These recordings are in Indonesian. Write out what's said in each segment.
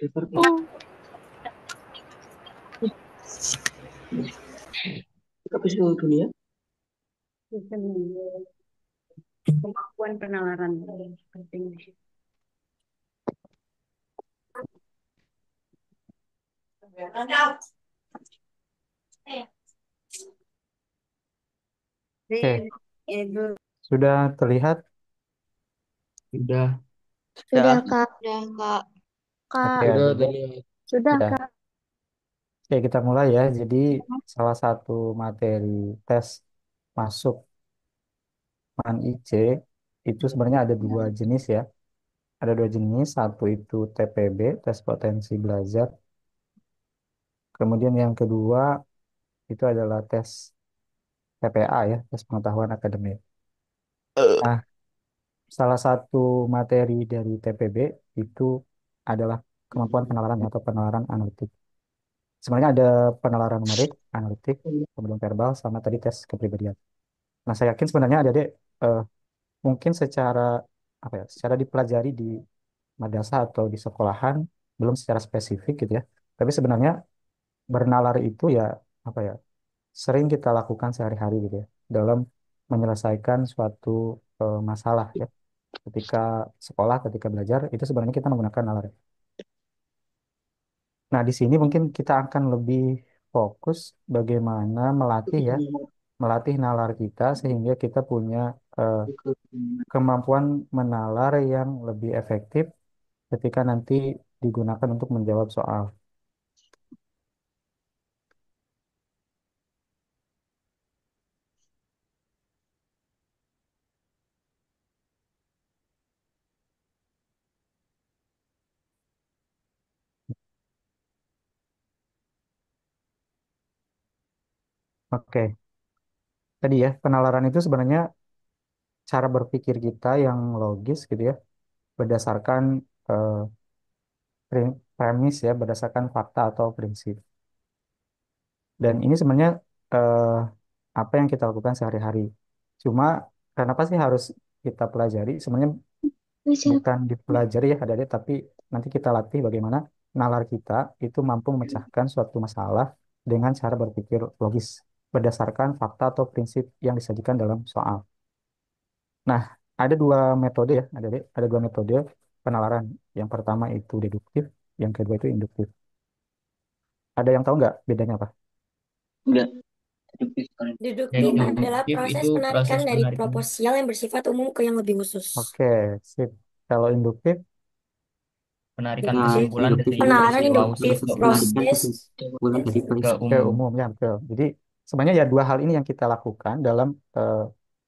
Oh, Tapi seluruh dunia. kemampuan penalaran penting. Oke, Itu sudah terlihat. Sudah. sudah Ya, Kak. udah Kak. Kak, Oke, Sudah jadi tadi. sudah ya. Kak. Oke, kita mulai ya. Jadi salah satu materi tes masuk MAN IC itu sebenarnya ada dua jenis ya. Ada dua jenis. Satu itu TPB, tes potensi belajar. Kemudian yang kedua itu adalah tes PPA ya, tes pengetahuan akademik. Nah, salah satu materi dari TPB itu adalah kemampuan penalaran ya, atau penalaran analitik. Sebenarnya ada penalaran numerik, analitik, kemudian verbal, sama tadi tes kepribadian. Nah, saya yakin sebenarnya adik-adik eh, mungkin secara apa ya, secara dipelajari di madrasah atau di sekolahan belum secara spesifik gitu ya. Tapi sebenarnya bernalar itu ya apa ya, sering kita lakukan sehari-hari gitu ya dalam menyelesaikan suatu masalah ya. Ketika sekolah, ketika belajar itu sebenarnya kita menggunakan nalar. Nah, di sini mungkin kita akan lebih fokus bagaimana melatih ya, melatih nalar kita sehingga kita punya eh, kemampuan menalar yang lebih efektif ketika nanti digunakan untuk menjawab soal. Oke, tadi ya, penalaran itu sebenarnya cara berpikir kita yang logis gitu ya, berdasarkan eh, premis ya, berdasarkan fakta atau prinsip. Dan ini sebenarnya eh, apa yang kita lakukan sehari-hari. Cuma kenapa sih harus kita pelajari? Sebenarnya bukan dipelajari ya adik-adik, tapi nanti kita latih bagaimana nalar kita itu mampu memecahkan suatu masalah dengan cara berpikir logis berdasarkan fakta atau prinsip yang disajikan dalam soal. Nah, ada dua metode ya, adik-adik. Ada dua metode penalaran. Yang pertama itu deduktif, yang kedua itu induktif. Ada yang tahu nggak bedanya apa? Enggak. Deduktif sekali. Deduktif adalah Deduktif proses itu penarikan proses dari penarikan. proposial yang bersifat umum ke yang lebih khusus. Oke, sip. Kalau induktif, Penarikan Nah, Deduktif, kesimpulan induktif dari itu penalaran peristiwa induktif, khusus ke umum. menarikan proses kesimpulan dari Ke peristiwa. ke umum. umum ya betul. Jadi sebenarnya ya dua hal ini yang kita lakukan dalam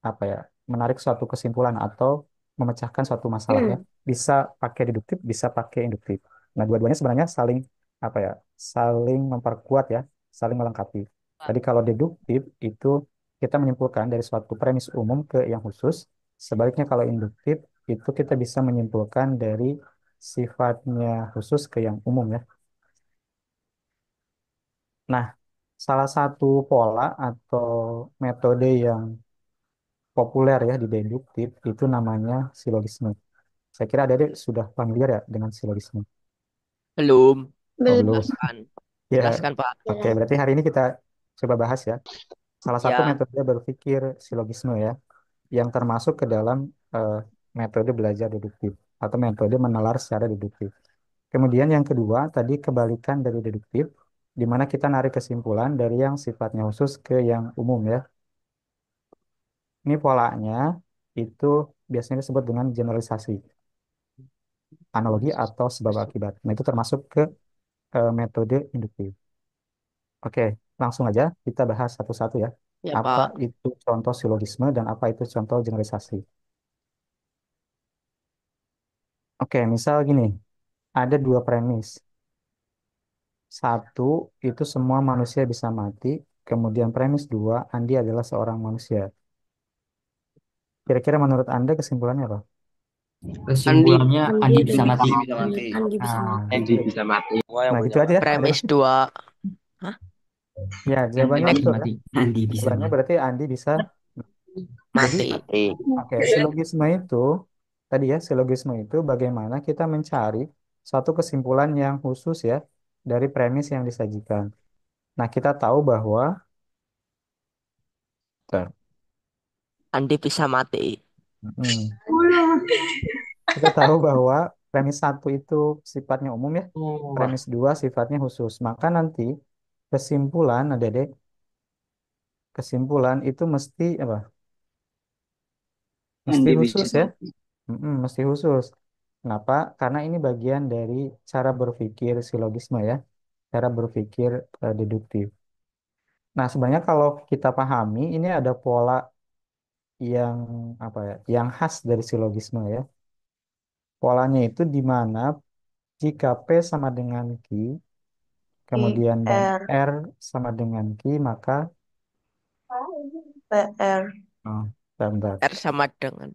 apa ya, menarik suatu kesimpulan atau memecahkan suatu masalah ya. hmm, Bisa pakai deduktif, bisa pakai induktif. Nah, dua-duanya sebenarnya saling apa ya, saling memperkuat ya, saling melengkapi. Tadi kalau deduktif itu kita menyimpulkan dari suatu premis umum ke yang khusus. Sebaliknya kalau induktif itu kita bisa menyimpulkan dari sifatnya khusus ke yang umum ya. Nah, salah satu pola atau metode yang populer ya di deduktif itu namanya silogisme. Saya kira adik-adik sudah familiar ya dengan silogisme. Belum. Oh, Belum. belum. Jelaskan. Ya, Jelaskan, Pak. oke. ya. Berarti hari ini kita coba bahas ya. Salah satu Ya. metode berpikir silogisme ya, yang termasuk ke dalam eh, metode belajar deduktif atau metode menalar secara deduktif. Kemudian yang kedua, tadi kebalikan dari deduktif, di mana kita narik kesimpulan dari yang sifatnya khusus ke yang umum ya. Ini polanya itu biasanya disebut dengan generalisasi, analogi atau sebab akibat. Nah, itu termasuk ke metode induktif. Oke, langsung aja kita bahas satu-satu ya. Ya, Apa Pak. itu contoh silogisme dan apa itu contoh generalisasi. Oke, misal gini, ada dua premis. Satu, itu semua manusia bisa mati. Kemudian premis dua, Andi adalah seorang manusia. Kira-kira menurut Anda kesimpulannya apa? Kesimpulannya Andi Andi bisa bisa mati. mati. Bisa mati. Andi bisa Nah, mati. Andi bisa mati. Gua yang nah gitu punya, aja Pak. ya. Ada Premis masih? 2. Hah? Ya, jawabannya Andi bisa betul ya. mati. Andi bisa Jawabannya mati. berarti Andi bisa. Jadi, Mati. oke, silogisme itu, tadi ya, silogisme itu bagaimana kita mencari suatu kesimpulan yang khusus ya dari premis yang disajikan. Nah, kita tahu bahwa Bentar. Andi bisa mati. Mm. Kita tahu bahwa premis satu itu sifatnya umum ya, Oh, premis dua sifatnya khusus. Maka nanti kesimpulan, ada deh, kesimpulan itu mesti apa? Mesti Andi khusus bisa ya. mati. Mesti khusus. Kenapa? Karena ini bagian dari cara berpikir silogisme ya, cara berpikir deduktif. Nah, sebenarnya kalau kita pahami ini ada pola yang apa ya, yang khas dari silogisme ya. Polanya itu di mana jika P sama dengan Q, kemudian dan R, R sama dengan Q, maka PR. oh, bentar. R sama dengan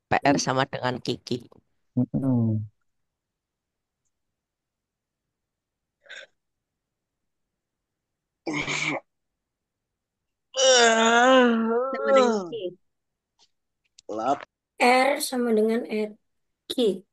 PR sama dengan Kiki. Mm-mm. Sama dengan Q. Lap. R sama dengan R. Q.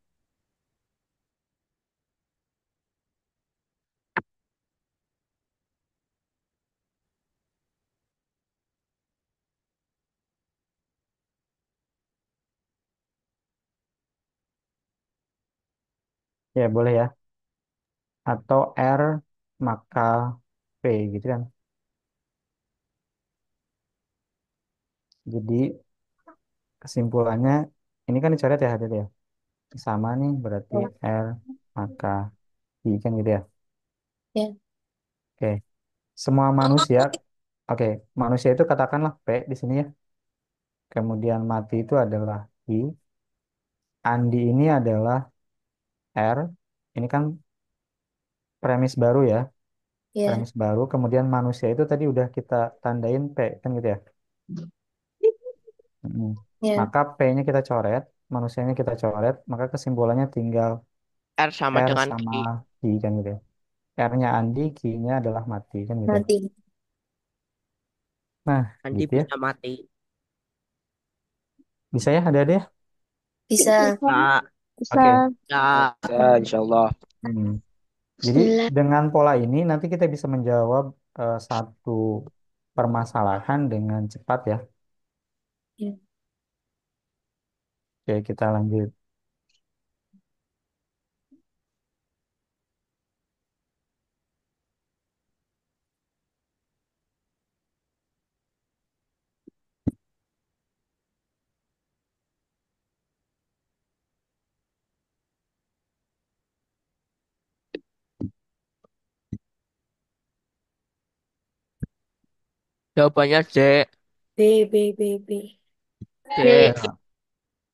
Ya boleh ya. Atau R maka P gitu kan. Jadi kesimpulannya ini kan dicoret ya Hadir ya. Sama nih berarti R maka I kan gitu ya. Ya. Oke. Semua manusia, oke, manusia itu katakanlah P di sini ya. Kemudian mati itu adalah I. Andi ini adalah R. Ini kan premis baru ya. Ya. Premis baru. Kemudian manusia itu tadi udah kita tandain P kan gitu ya. Mm. Ya. Maka P-nya kita coret, manusianya kita coret, maka kesimpulannya tinggal R sama R dengan sama Ki. I kan gitu ya. R-nya Andi, Q-nya adalah mati kan gitu ya. Nanti. Nah, Andi gitu ya. bisa mati. Bisa ya, ada ya? Bisa. Nah, Oke. nah, Ya, insya Allah. Hmm. Jadi dengan pola ini nanti kita bisa menjawab satu permasalahan dengan cepat ya. Ya. Oke, kita lanjut. jawabannya D. B, B, B, B. D. Ya.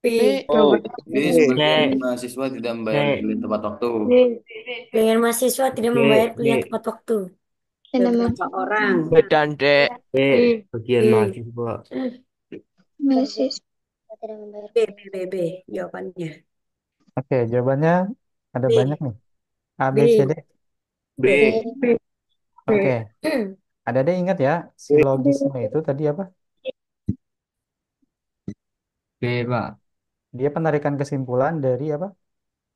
B. Oh, B D. sebagian mahasiswa tidak membayar D. kuliah tepat waktu. Dengan mahasiswa tidak B, membayar kuliah B, tepat waktu. Beberapa orang. B dan D. B, bagian B. mahasiswa. B, B, B, B. Jawabannya. Oke, jawabannya ada banyak B. nih. A, B, C, D. B. B, B. Oke, ada ingat ya, silogisme itu tadi apa? B, Pak. Dia penarikan kesimpulan dari apa?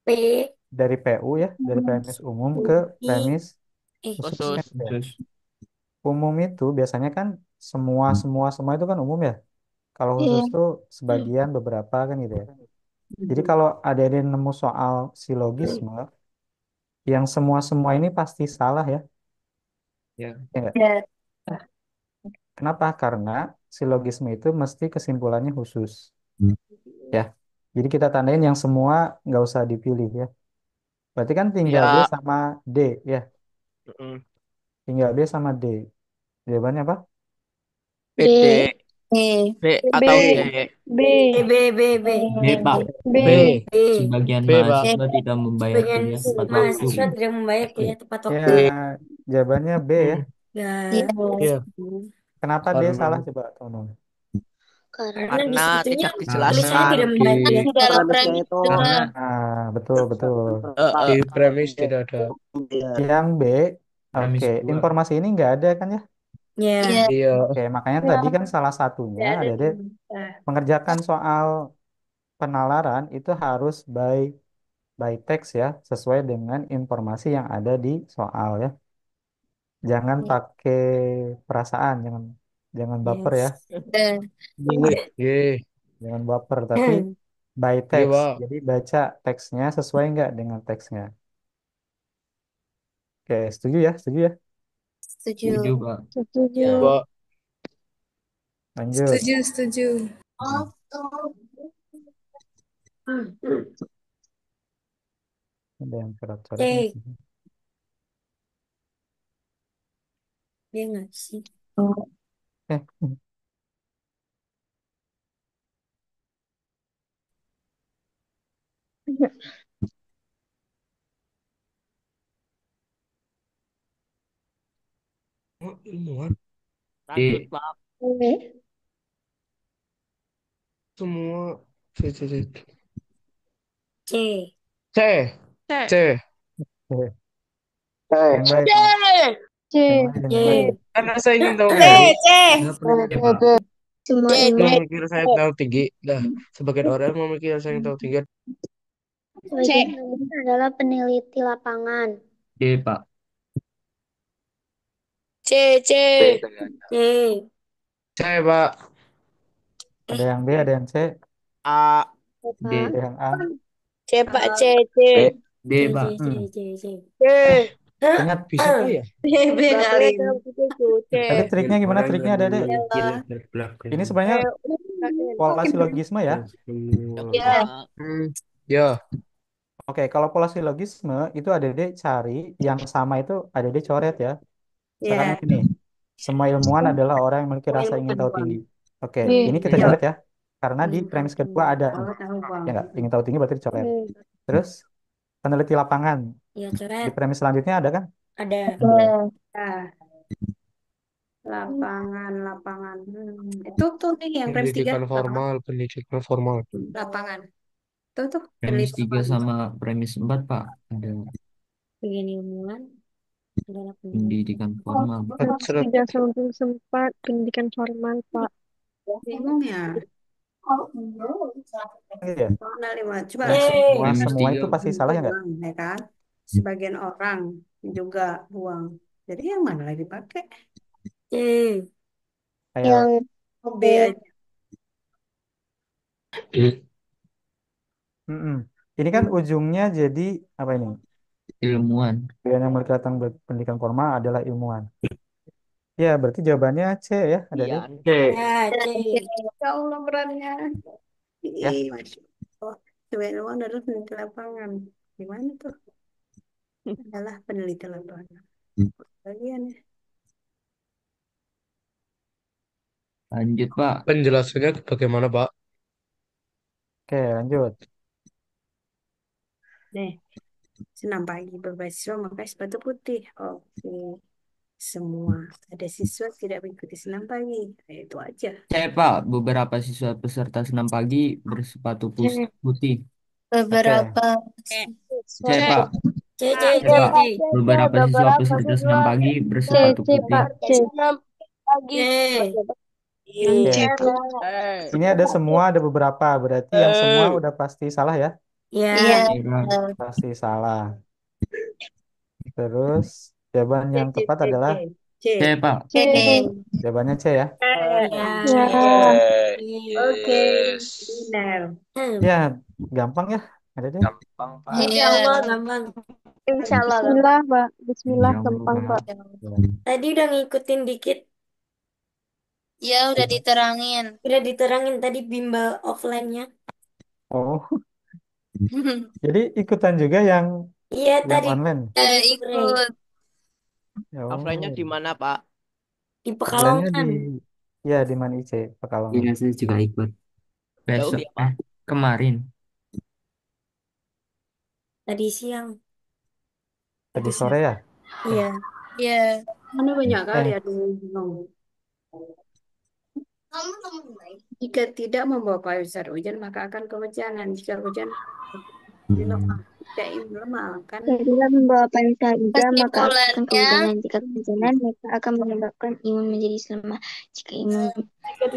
P. Dari PU ya, dari premis umum ke I. premis khusus Khusus. kan gitu ya. Terus, Umum itu biasanya kan semua itu kan umum ya. Kalau khusus tuh sebagian beberapa kan gitu ya. Jadi kalau ada nemu soal silogisme yang semua ini pasti salah ya. ya. Ya nggak? Ya. Kenapa? Karena silogisme itu mesti kesimpulannya khusus ya. Jadi kita tandain yang semua nggak usah dipilih ya. Berarti kan tinggal B Ya. sama D ya. Mm-mm. Tinggal B sama D. Jawabannya apa? B, D. E. B atau D. B. B. B. B. B, Pak. B, B. sebagian B, Pak. mahasiswa tidak membayar Sebagian kuliah tepat waktu. mahasiswa tidak membayar kuliah tepat Ya, waktu. jawabannya B ya. Hmm. Ya. Ya. Kenapa D salah coba teman? Karena di Karena situnya tidak tulisannya dijelaskan. tidak membayar kuliah tepat waktu. premisnya itu Karena Ah, betul betul. Eh, Di premis tidak ada. Yang B, premis oke, dua. informasi ini nggak ada kan ya? Ya. Iya. Oke, makanya tadi kan salah satunya Tidak ada ada di mengerjakan soal penalaran itu harus by text ya, sesuai dengan informasi yang ada di soal ya. Jangan Ya. pakai perasaan, jangan baper ya, Yes. Ye, jangan baper, tapi by ye, text. Pak. Jadi baca teksnya sesuai nggak dengan teksnya. Oke, setuju ya, setuju ya. Setuju. Setuju, Pak. Setuju. Pak. Lanjut. Setuju. Ada yang coret-coret nih. Cek. Dia nggak sih? Eh, Oh, ilmuwan. Lanjut, D. Pak. Semua. C, C, C. C. C. C. eh, yang baik, C. yang baik. Karena saya ingin tahu C. tinggi. C. Kenapa ya, Pak? Semua ilmu Memikir saya tahu tinggi. Dah, sebagian orang memikir saya tahu tinggi. Sebagian adalah peneliti lapangan. D, Pak. C. C. C. C, Pak. Ada yang B, ada yang C, A. D. ada yang A. C, Pak. C. C. D, C. Pak. C. C. C. C. Ingat, Bisa apa ya? B. B kali. C. tapi triknya gimana? Triknya ada deh. Ini sebenarnya pola silogisme ya. Ya. Ya. Oke, kalau pola silogisme itu ada deh cari yang sama itu ada deh coret ya. Misalkan Ya. ini, semua ilmuwan adalah orang yang memiliki rasa ingin tahu tinggi. Oke, ini kita Iya. coret ya. Karena di premis kedua ada nih. Tahu bang. Ya nggak? Ingin tahu tinggi berarti dicoret. Terus peneliti lapangan. Iya Di coret. premis selanjutnya ada kan? Ada. Ada. Ah, lapangan. Itu tuh nih yang premis 3. Pendidikan formal. Lapangan. Tuh Premis peneliti 3 lapangan. sama premis 4, Pak. Ada Begini ilmuwan adalah peneliti. pendidikan formal. Seret. Tidak sempat pendidikan formal, Pak. Bingung ya. Iya. Soalnya 5. Coba Nah, semua Premis semua 3. itu pasti salah ya nggak? buang, ya kan? Sebagian orang juga buang. Jadi yang mana lagi pakai? C. Kayak B aja. mm-mm. Ini kan ujungnya jadi apa ini? Ilmuwan. Yang memiliki latar pendidikan formal adalah ilmuwan. Ya, berarti jawabannya C ya, ada deh. C. Ya, C. Ya Allah beratnya. Ya. Ih, Masya Allah. Sebagian ilmuwan adalah peneliti lapangan. Gimana tuh? Adalah peneliti lapangan. Bagian ya. Lanjut, Pak. Penjelasannya bagaimana, Pak? Oke, lanjut. Nih, senam pagi berbasis siswa memakai sepatu putih. Oke. Semua ada siswa tidak mengikuti senam pagi. Nah, itu aja. C, Pak. Beberapa siswa peserta senam pagi bersepatu putih. Beberapa C, Pak. C, C, C, C, Pak. C. Beberapa siswa peserta senam pagi bersepatu putih. C. Oke. C. Ini ada semua, ada beberapa. Berarti yang semua udah pasti salah ya. Ya. Iya. Pasti salah. Terus jawaban yang tepat adalah C. C, Pak. C. jawabannya C ya. Ya. Oke. Oke. Yes. Benar. Ya, gampang ya. Ada deh. Gampang, Pak. Insya Allah gampang. Bismillah, Pak. Bismillah, Yang gampang, Pak. Tadi udah ngikutin dikit. Ya, udah diterangin. Udah diterangin tadi bimbel offline-nya. Oh, jadi ikutan juga yang Iya, tadi online. Ikut. Oh, Offline-nya di mana, Pak? di offline-nya Pekalongan. ya di Man IC Pekalongan. Iya, saya juga ikut. Jauh Besok, ya, Pak? kemarin. Tadi siang. Tadi sore ya. Iya. Ya. Mana banyak kali Eh. aduh bingung. Jika tidak membawa payung hujan maka akan kehujanan. Jika hujan lemah. Jika ini lemah kan Bila membawa payung juga, maka akan Kesimpulannya, kehujanan. Jika kehujanan, maka akan menyebabkan imun menjadi lemah. Jika imun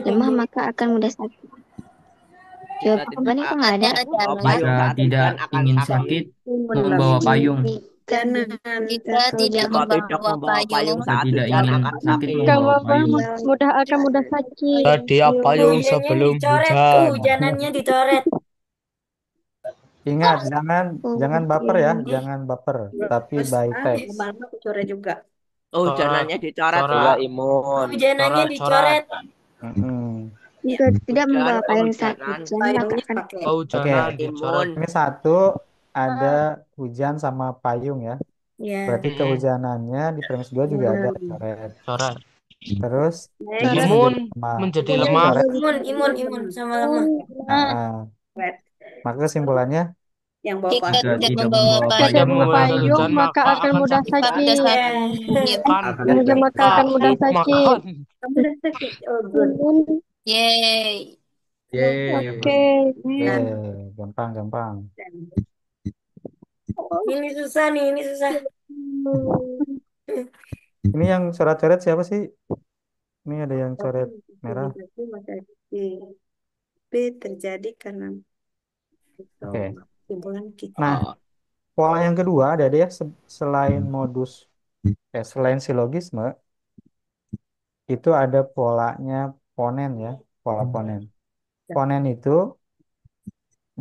lemah, maka akan mudah sakit. Jawabannya kok nggak ada? Payung Jika saat tidak hujan akan ingin sakit. sakit, Mendapat membawa payung. jangan Jika tidak Jika tidak membawa membawa payung payung, Jika saat tidak hujan ingin akan sakit, sakit. membawa payung. mudah akan mudah sakit. Sedia payung sebelum hujan. Hujanannya dicoret. Ingat, jangan jangan baper ya, Oke. jangan baper, tapi terus by text. lama-lama aku coret juga. Oh, Coret, hujanannya dicoret, coret. Gula Pak. imun. Hujanannya Coret, dicoret. Mm-mm. Jika tidak Hujan, membawa payung saat kehujanan, hujan, maka Payungnya akan pakai Oh, Oke, hujanan dicoret. imun. ini satu ada hujan sama payung ya. Ya. Berarti Mm-mm. kehujanannya di premis 2 juga ada coret. Coret. Terus next. imus Imun menjadi lemah. menjadi Imunnya lemah. juga Imun sama lemah. Ah, ah. Coret. Maka kesimpulannya Yang bawa jika Jika payung tidak tidak membawa membawa Jika Tidak payung, bawa maka membawa payung, hujan maka maka akan akan mudah sakit. pada sakit. saat Ya. Kan Hujan maka akan mudah sakit sakit. makan. kamu udah sakit. Oh, good. Yeay. yeay. Oke. oke, gampang. Ini susah nih, ini susah. Ini yang coret-coret siapa sih? Ini ada yang coret merah. Tapi maka B terjadi karena itu Oke. kesimpulan kita. Nah, pola yang kedua ada ya selain selain silogisme itu ada polanya ponen ya, pola ponen. Ponen itu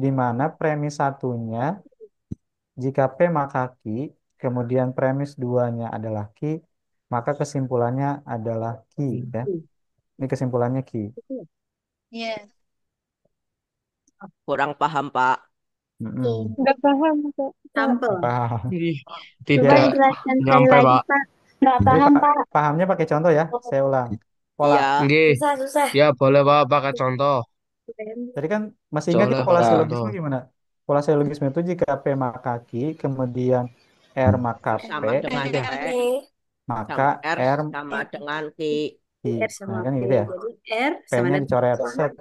di mana premis satunya jika P maka Q, kemudian premis duanya adalah Q, maka kesimpulannya adalah Q ya. Ini kesimpulannya Q. Iya. Kurang paham, Pak. Mm-mm. Nggak paham, Kak. Sampel. Paham. Ih, Coba tidak dijelaskan sekali nyampe, lagi, Pak. Pak. Nggak Jadi paham, Pak. pahamnya pakai contoh ya. Saya ulang. Pola. Iya. Nggih. Susah. Ya, boleh, Pak, pakai contoh. Tadi kan masih ingat ya Boleh pola pakai Ya. silogisme contoh. gimana? Pola silogisme itu jika P maka Q, kemudian R maka P, Sama dengan P, maka R R sama dengan Q. Q. R sama Nah, kan P. gitu ya. Jadi R sama P-nya dengan dicoret set.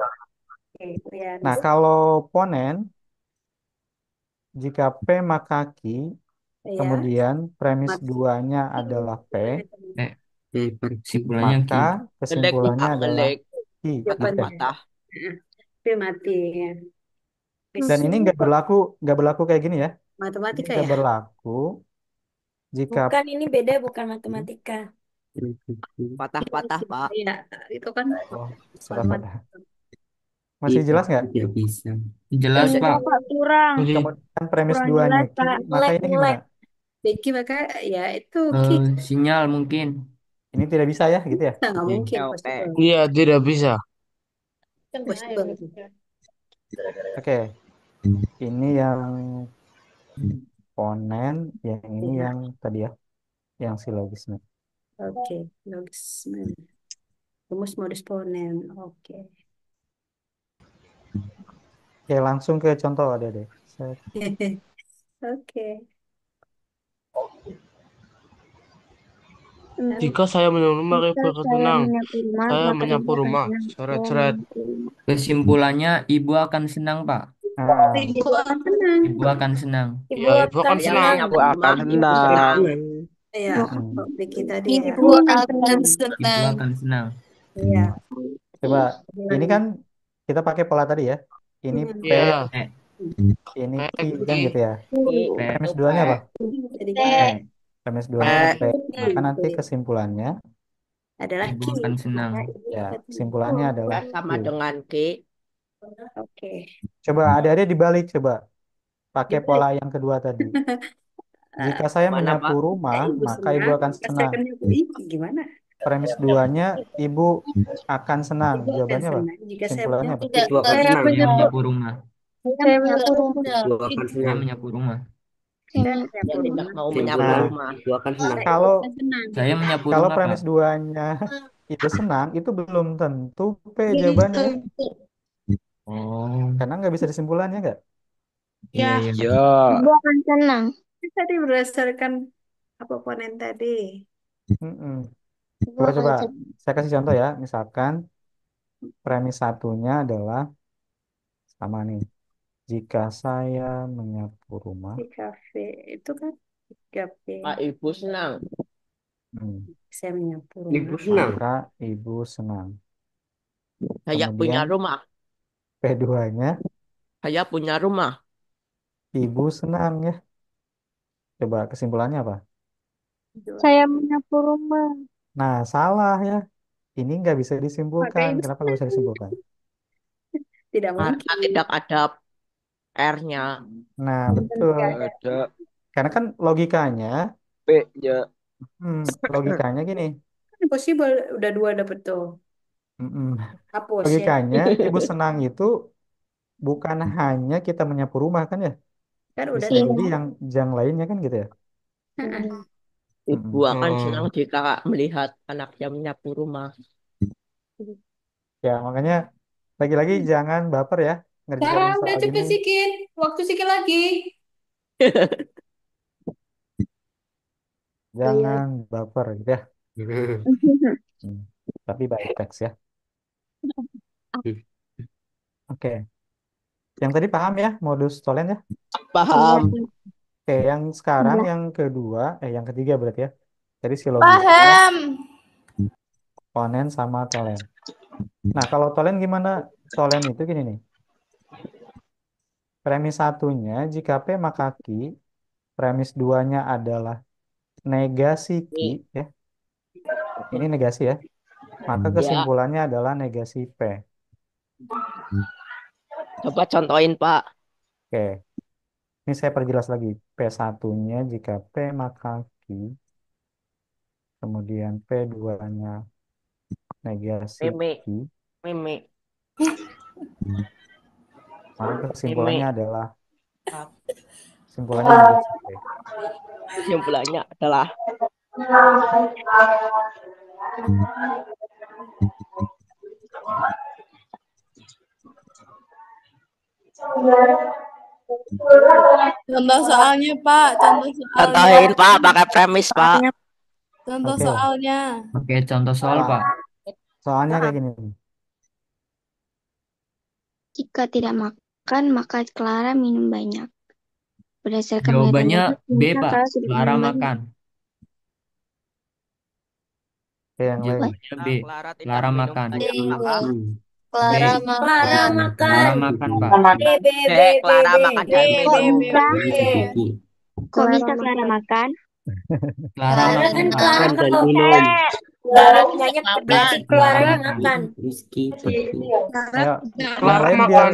Oke, ya. Nah, kalau ponen jika P maka Q, Ya. kemudian premis Mat- duanya adalah P, Kesimpulannya Q. maka kesimpulannya Ngedek, adalah ngedek. Q. Ya, Gitu ya. Patah. P mati ya. Dan ini nggak berlaku kayak gini ya. Ini Matematika nggak ya. berlaku jika Bukan, ini beda, bukan matematika. Patah-patah, Pak. Iya, itu kan oh, matematika. masih jelas nggak? Tidak bisa. Jelas, Enggak, Pak. Pak, kurang. Nggih. Kemudian premis Kurang duanya jelas, Q, Pak. maka Ngelek, ini gimana? ngelek. Beki maka ya itu Ki. Sinyal mungkin. Ini tidak bisa ya, gitu ya. Nggak mungkin Oke. possible. Iya, tidak bisa. Possible. Oke, ini yang ponen, yang ini Iya. yang tadi ya, yang silogisme. Oke, logisme. Rumus modus ponen. Oke. Oke, langsung ke contoh Dede. Oke. Jika saya menyapu rumah, Jika ibu akan saya senang. menyapu rumah, Saya maka menyapu ibu akan rumah. senang. Seret-seret. Kesimpulannya ibu akan senang, Pak. Nah, Ibu akan senang. Ibu akan senang. Ibu Ya, ibu akan akan Yang senang. menyapu Aku akan rumah, ibu senang. senang. Iya, mm. Beki tadi ya. Ibu akan Ibu senang. akan senang. Iya. Coba, ini kan kita pakai pola tadi ya. Ini P, Ya, ini Q, P, kan Q. gitu ya. P. Premis Itu duanya apa? Jadi P. Premis duanya P. Maka nanti kesimpulannya, adalah Ibu Q. akan senang. Maka ibu ya, akan kesimpulannya adalah P sama Q. dengan Q. Oke. Coba adik-adik dibalik coba. Pakai Dibalik. pola yang kedua tadi. Jika saya Mana, menyapu Pak? rumah, Ibu maka senang. ibu akan Saya senang. akan nyapu. Ih, gimana? Premis duanya, ibu akan senang. Ibu akan Jawabannya apa? senang. Jika saya Kesimpulannya apa? Tidak, Saya Saya menyapu, menyapu rumah. saya menyapu rumah. Saya menyapu rumah. saya Ini menyapu Dia tidak rumah. mau menyapu Nah, rumah. Saya kalau akan senang. Saya menyapu kalau rumah, Pak. premis duanya ibu senang, itu belum tentu P jawabannya. Oh, Karena nggak bisa disimpulannya nggak? iya, iya. Ya. ibu akan senang. Tadi berdasarkan apa ponen tadi? Mm-mm. Ibu Coba akan coba senang. saya kasih contoh ya. Misalkan premis satunya adalah sama nih. Jika saya menyapu rumah, Di kafe itu kan 3P. Pak, ibu senang. Saya menyapu Ibu rumah. senang. maka ibu senang. Saya punya Kemudian rumah. P2-nya Saya punya rumah. ibu senang ya. Coba kesimpulannya apa? Dua. Saya menyapu rumah. Nah, salah ya. Ini nggak bisa Maka disimpulkan. ibu Kenapa nggak senang. bisa disimpulkan? Tidak Karena mungkin. tidak ada R-nya. Nah, Dan betul. nggak ada. Ada Karena kan logikanya, P-nya. logikanya gini. Possible. Udah dua dapet tuh. Mm-mm. Hapus ya. Logikanya, ibu senang itu bukan hanya kita menyapu rumah kan ya? Kan udah Bisa tuh. jadi yang lainnya kan gitu ya. Heeh. Ibu Mm-mm. akan senang Oh, jika melihat anaknya menyapu rumah. Ya, makanya lagi-lagi jangan baper ya Sarah, ngerjain udah soal gini. cepet sikit. Waktu sikit lagi. Oh iya. Jangan baper gitu ya. Hmm. Tapi baik teks ya. Oke. Yang tadi paham ya modus tolen ya? Paham. Oke, yang sekarang yang kedua, yang ketiga berarti ya. Jadi silogisme, Paham. ponen sama tolen. Nah, kalau tolen gimana? Tolen itu gini nih. Premis satunya jika P maka Q, premis duanya adalah negasi Q Nih, ya. Ini negasi ya. Maka ya, kesimpulannya adalah negasi P. coba contohin, Pak. Oke. Ini saya perjelas lagi. P satunya jika P maka Q, kemudian P duanya negasi Meme, Q, meme, maka kesimpulannya meme. adalah kesimpulannya negasi P. Kesimpulannya adalah Contoh soalnya, Pak. Contoh soalnya. contohin, Pak, pakai premis, Pak. Contoh Oke. soalnya. Oke, contoh soal, Pak. Soalnya kayak gini nih. Jika tidak makan, maka Clara minum banyak. Berdasarkan Jawabannya penelitian B, ternyata Pak. Clara tidak Clara minum banyak. makan. Oke, yang lain. Jawabannya B. Clara tidak Clara minum makan. banyak, Pak. B. Clara Clara makan. Clara makan. makan, Pak. B, B, B, B, Clara B. makan B, dan B, minum. B, B. Kok bisa Clara makan? Clara Clara makan, kan Pak. Clara dan kalau minum. Clara banyak berarti Clara Claranya makan. makan. Ayo, yang Clara lain makan.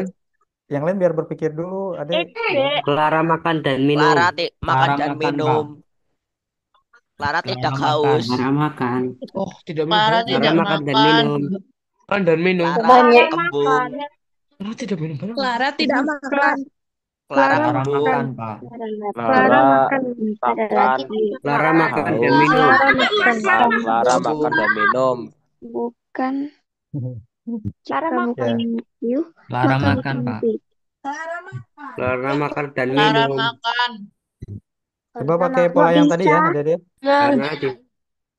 biar berpikir dulu, Adek. Clara makan dan minum. Clara makan Clara dan makan, Pak. minum. Clara tidak Clara makan. haus. makan. Oh, tidak minum. Clara banyak. tidak makan dan minum. Makan dan minum. Clara kembung. Clara tidak minum banyak. Clara tidak makan. Clara Clara kembung. makan, Pak. Clara makan. makan Clara makan dan haus. minum. Clara makan dan minum. Bukan. Clara Jika makan. bukan Q, Clara maka makan, bukan Pak. P. Clara makan dan Clara minum. makan. Coba pakai pola yang tadi ya, Adek. Karena tidak.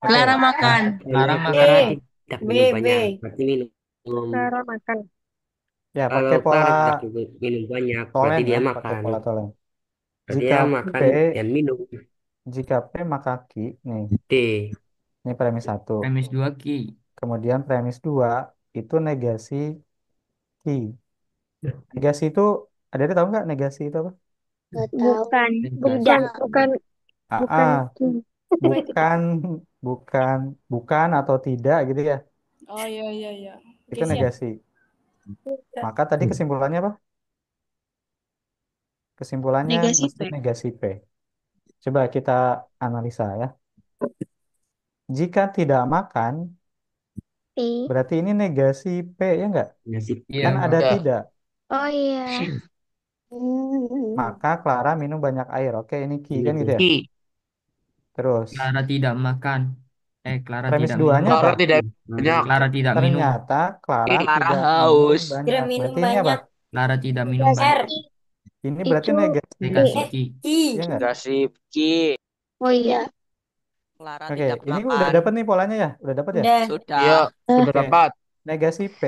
Oke. Clara makan. Clara makan. tidak B, minum B. banyak. Berarti minum. Clara makan. Ya, Kalau pakai pola Clara tidak minum banyak, tolen berarti dia ya, pakai makan. pola tolen. Berarti Jika dia makan P, dan minum. jika P maka Q, nih, D. ini premis 1. Premis 2 Ki. Kemudian premis 2 itu negasi Q. Negasi itu, Adek tahu nggak negasi itu apa? Bukan. Bukan. Bukan. Bukan AA, Q. bukan, bukan atau tidak gitu ya. Oh iya iya iya. Itu negasi. Maka tadi kesimpulannya apa? Kesimpulannya Negasi mesti P. negasi P. Coba kita analisa ya. Jika tidak makan, P. berarti ini negasi P ya enggak? Nasib. Iya, Kan Pak. ada tidak. Oh iya. Maka Clara minum banyak air. Oke, ini Q kan gitu ya. Ki. Terus Clara tidak makan. Clara premis tidak duanya minum. Clara apa? tidak banyak. Clara tidak minum. Ternyata Clara Clara tidak haus. minum Tidak banyak. minum Berarti ini apa? banyak. Clara tidak minum R. banyak. Ini berarti Itu negasi Negasi Ki. I. ya enggak? Negasi Q. oh iya. Clara Oke, tidak ini makan. udah dapat nih polanya ya? Udah dapat ya? Udah. Sudah. Iya, sudah Oke. dapat. Negasi P,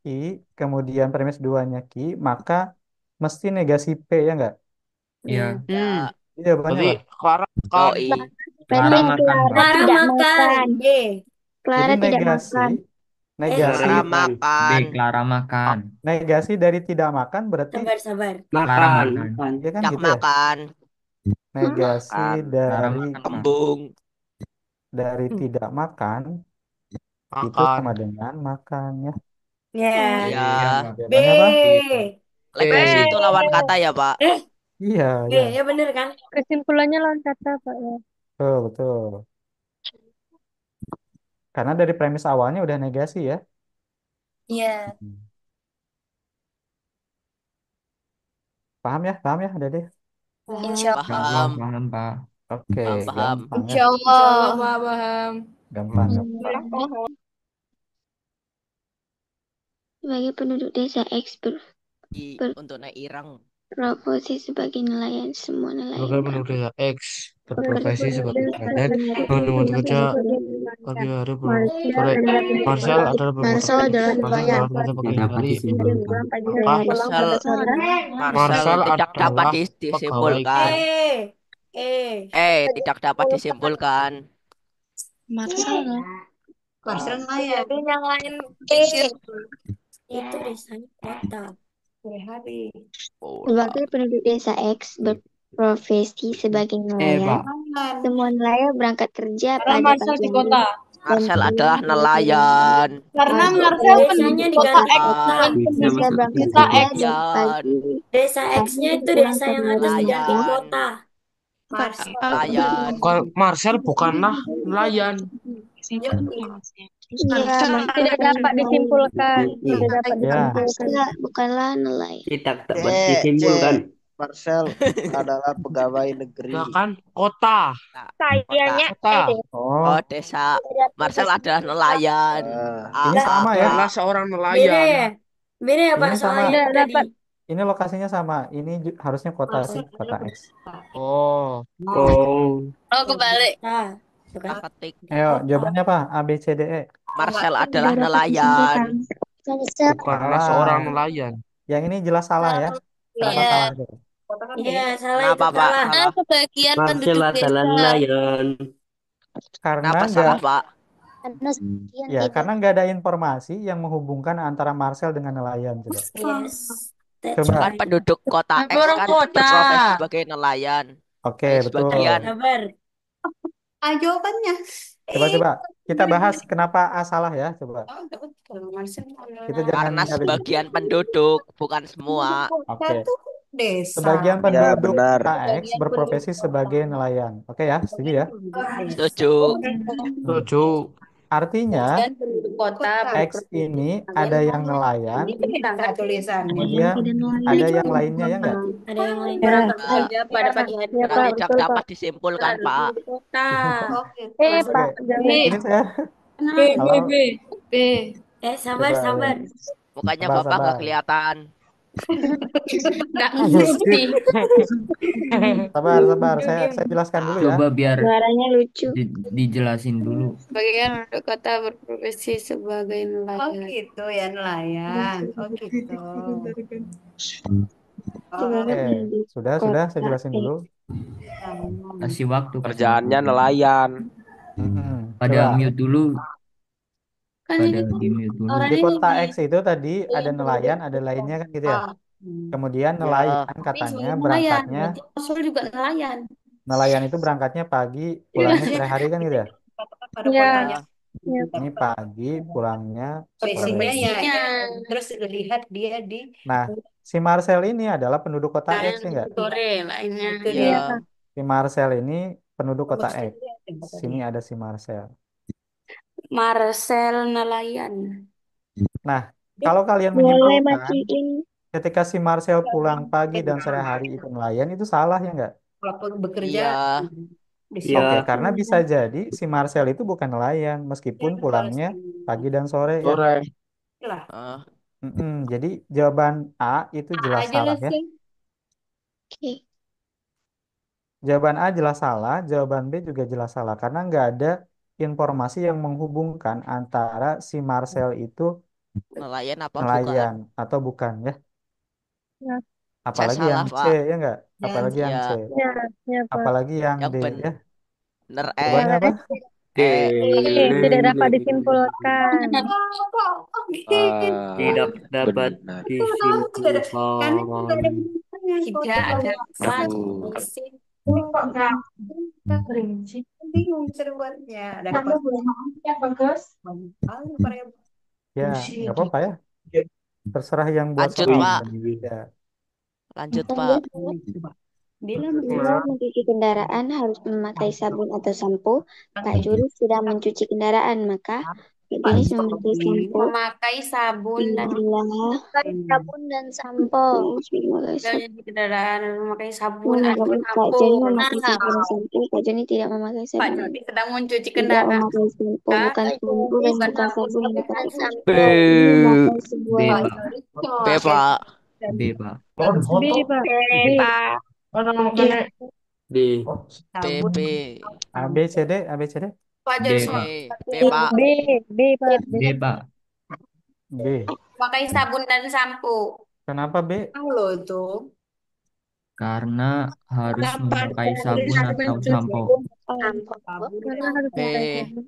Q, kemudian premis duanya Q, maka mesti negasi P ya enggak? Iya. Ya. Ini jawabannya Berarti apa? Clara makan. Yoi. Clara Berarti makan, Pak. Clara tidak makan. makan. B. Clara Jadi tidak negasi, makan. Negasi, Clara B. makan. Clara makan. negasi dari tidak makan berarti Sabar, sabar. Clara makan. ya kan Tidak gitu ya. makan. Negasi Makan. Clara dari makan, Pak. Kembung. tidak makan itu Makan. sama dengan makan ya. Ya. Iya. Iya, Pak. B. Jawabannya apa? Legasi itu lawan kata ya, Pak. Iya, B, ya. ya bener kan? Kesimpulannya lawan kata, Pak ya. Betul, betul. Karena dari premis awalnya udah negasi ya. Iya. Paham ya, Dede? Insya Ya Allah. Allah, Paham. paham, Pak. Oke, Paham. gampang ya. Insya Allah, Pak, paham. Gampang. Sebagai penduduk desa X Untuk naik irang. berprofesi sebagai nelayan, semua nelayan Sebagai penduduk desa X berprofesi sebagai nelayan, berprofesi menemui kerja pagi hari pulang sore. Marcel adalah Marcel adalah Marcel nelayan. adalah pagi Tidak dapat hari. disimpulkan. Apa? Marcel Marcel tidak dapat adalah pegawai disimpulkan. E. Tidak dapat disimpulkan. Marcel Marcel nelayan. Tapi yang lain Itu desanya kota. Hari. sebagai penduduk desa X berprofesi sebagai nelayan, Pak. semua nelayan berangkat kerja Karena pada Marcel pagi di hari kota. dan Marcel pulang adalah pada nelayan. Karena Masuk Marcel desanya penduduk diganti kota X. kota. bisa berangkat Kota kerja X. dan pagi Desa pagi X-nya itu pulang desa ke yang hari atas diganti Nelayan. kota. Nelayan. Marcel bukanlah nelayan. Iya, tidak dapat disimpulkan. Tidak dapat Ya. disimpulkan. bukanlah nelayan. Tidak dapat C, disimpulkan. Marcel adalah pegawai negeri. Ya kan? Kota. Nah, Kayaknya Kota. Oh, Oh, desa. Marcel adalah nelayan. ini sama ya. Adalah seorang Beda nelayan. ya? Beda ya Pak Ini sama. soalnya yang tadi. Ini lokasinya sama. Ini harusnya kota sih, kota X. Oh. Oh, Oh, kebalik. Nah, itu kan. Petik. Ayo, jawabannya apa? A, B, C, D, E. Marcel adalah nelayan. Bukanlah Salah. seorang nelayan. Yang ini jelas salah ya. Kenapa Iya. salah? Dek? Iya, salah itu Kenapa, Pak? salah. Salah. Sebagian Marcel penduduk adalah desa. nelayan. Karena Kenapa salah, Pak? Karena sekian ya tidak karena nggak ada informasi yang menghubungkan antara Marcel dengan nelayan coba. Yes. That's Coba. Kan penduduk kota X Orang kan kota. berprofesi sebagai nelayan. Oke, betul. Sebagian. Sabar. Jawabannya. Coba kita bahas kenapa A salah ya, coba. Kita jangan Karena sebagian penduduk, bukan semua. Oke. Desa. Sebagian Ya, penduduk benar. KX berprofesi sebagai nelayan. Oke ya, setuju ya? Setuju. Setuju. Artinya Penduduk kota. X ini ada yang nelayan, Tulisannya. kemudian ada yang lainnya ya enggak? Ada yang lain. Berangkat kerja pada pagi hari. Ya, Pak, Tidak betul, dapat Pak. disimpulkan, Pak. Kota. Pak, jangan. Ini saya B, Halo. B. Sabar, Coba, sabar. Mukanya Sabar, Bapak sabar. nggak kelihatan. Nggak ngerti. Sabar. Saya jelaskan dulu ya. Coba biar suaranya lucu. dijelasin dulu. Sebagian penduduk kota berprofesi sebagai nelayan. gitu ya nelayan. Gitu. Oke, sudah saya jelasin dulu. Kasih waktu. Kerjaannya nelayan. Pada Coba. mute dulu. Kan Pada ini di mute dulu. orang Di ini kota di- X itu tadi ada nelayan, ada lainnya kan gitu ya. Kemudian nelayan katanya berangkatnya, Marcel juga nelayan. nelayan itu berangkatnya pagi, pulangnya sore hari kan gitu ya. Iya. Ini pagi, pulangnya Spesiesnya sore. ya. Terus lihat dia di Nah, si Marcel ini adalah penduduk kota X ya enggak? Sore lainnya. Iya. Si Marcel ini penduduk kota X. Sini ada si Marcel. Marcel nelayan. Nah, kalau kalian Boleh menyimpulkan matiin. ketika si Marcel pulang pagi dan sore hari itu nelayan itu salah ya enggak? walaupun bekerja Iya. di Iya. Oke, karena bisa jadi si Marcel itu bukan nelayan meskipun pulangnya pagi dan sore ya. Sore. Ah, Jadi jawaban A itu jelas salah ya. Oke. Jawaban A jelas salah, jawaban B juga jelas salah karena nggak ada informasi yang menghubungkan antara si Marcel itu nelayan apa bukan? nelayan atau bukan ya. Ya. Apalagi Saya yang salah, C Pak. ya enggak? Apalagi yang Iya. C. ya, Pak. Apalagi yang Yang D bener ya. E. Jawabannya apa? Tidak dapat disimpulkan. Tidak dapat Benar. Tidak ada, karena tidak ada disimpulkan. benarnya. Tidak ada Aduh. mesin. Rinci. Bingung seruannya. Ada apa? Banyak kali variabel. Ya, nggak apa-apa ya. Terserah yang buat Lanjut, soal. Pak. Ya. Lanjut, Maka Pak. Coba. Bila bila mencuci kendaraan harus memakai sabun atau sampo, Kak Juris sudah mencuci kendaraan, maka Kak Denis memakai sampo. Memakai sabun dan Bila sabun dan sampo, memakai dan sabun. di kendaraan memakai sabun atau Kak sampo. Joni memakai Nah, sabun dan sampo, Kak Joni tidak memakai Pak sabun. Jody sedang mencuci Tidak kendaraan. memakai sampo, bukan sampo dan bukan sabun yang dipakai. Kak B. Joni memakai B, sebuah Pak. B, Pak. B, Pak. B, Pak. B. Pak. D. B, B. A, B, C, D, A, B, C, D. Pak D, Jody Pak. B, Pak. B, B, Pak. D, Pak. B. memakai sabun dan sampo. Kenapa B? Tahu loh itu. Karena harus memakai Harus sabun atau sampo. sabun Karena dan harus B. memakai sabun.